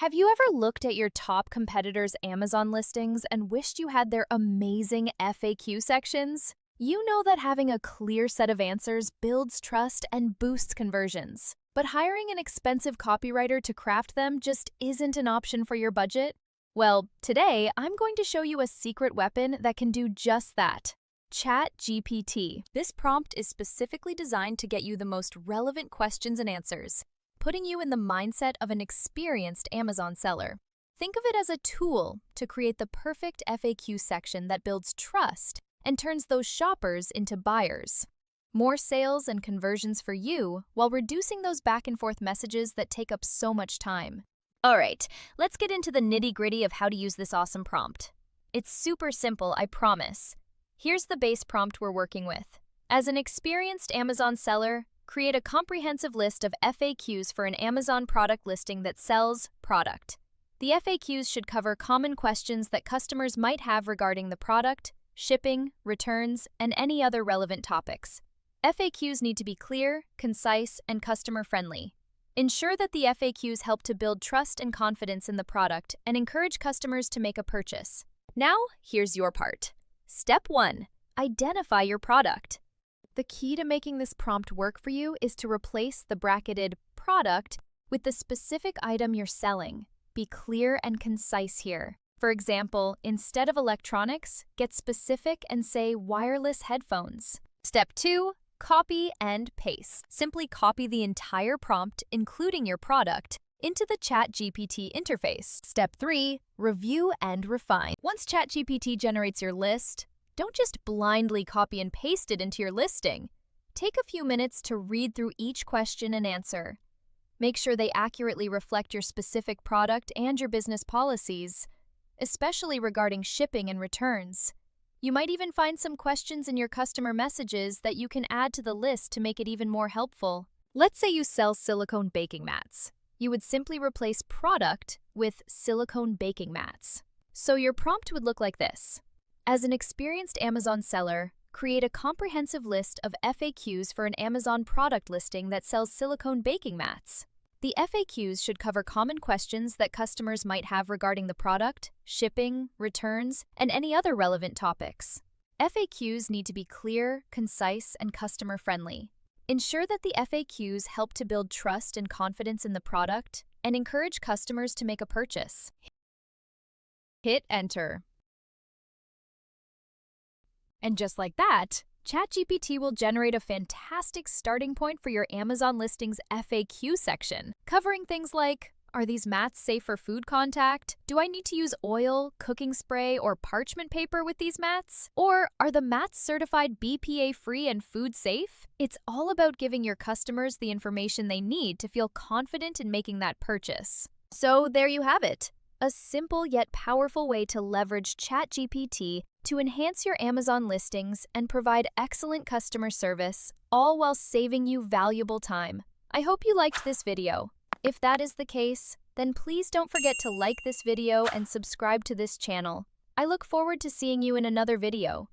Have you ever looked at your top competitors' Amazon listings and wished you had their amazing FAQ sections? You know that having a clear set of answers builds trust and boosts conversions. But hiring an expensive copywriter to craft them just isn't an option for your budget? Well, today I'm going to show you a secret weapon that can do just that. ChatGPT. This prompt is specifically designed to get you the most relevant questions and answers, putting you in the mindset of an experienced Amazon seller. Think of it as a tool to create the perfect FAQ section that builds trust and turns those shoppers into buyers. More sales and conversions for you while reducing those back-and-forth messages that take up so much time. All right, let's get into the nitty-gritty of how to use this awesome prompt. It's super simple, I promise. Here's the base prompt we're working with. As an experienced Amazon seller, create a comprehensive list of FAQs for an Amazon product listing that sells product. The FAQs should cover common questions that customers might have regarding the product, shipping, returns, and any other relevant topics. FAQs need to be clear, concise, and customer-friendly. Ensure that the FAQs help to build trust and confidence in the product and encourage customers to make a purchase. Now, here's your part. Step 1. Identify your product. The key to making this prompt work for you is to replace the bracketed product with the specific item you're selling. Be clear and concise here. For example, instead of electronics, get specific and say wireless headphones. Step 2. Copy and paste. Simply copy the entire prompt, including your product, into the ChatGPT interface. Step 3. Review and refine. Once ChatGPT generates your list, don't just blindly copy and paste it into your listing. Take a few minutes to read through each question and answer. Make sure they accurately reflect your specific product and your business policies, especially regarding shipping and returns. You might even find some questions in your customer messages that you can add to the list to make it even more helpful. Let's say you sell silicone baking mats. You would simply replace product with silicone baking mats. So your prompt would look like this. As an experienced Amazon seller, create a comprehensive list of FAQs for an Amazon product listing that sells silicone baking mats. The FAQs should cover common questions that customers might have regarding the product, shipping, returns, and any other relevant topics. FAQs need to be clear, concise, and customer-friendly. Ensure that the FAQs help to build trust and confidence in the product and encourage customers to make a purchase. Hit enter. And just like that, ChatGPT will generate a fantastic starting point for your Amazon listings FAQ section, covering things like, are these mats safe for food contact? Do I need to use oil, cooking spray, or parchment paper with these mats? Or are the mats certified BPA-free and food safe? It's all about giving your customers the information they need to feel confident in making that purchase. So there you have it. A simple yet powerful way to leverage ChatGPT to enhance your Amazon listings and provide excellent customer service, all while saving you valuable time. I hope you liked this video. If that is the case, then please don't forget to like this video and subscribe to this channel. I look forward to seeing you in another video.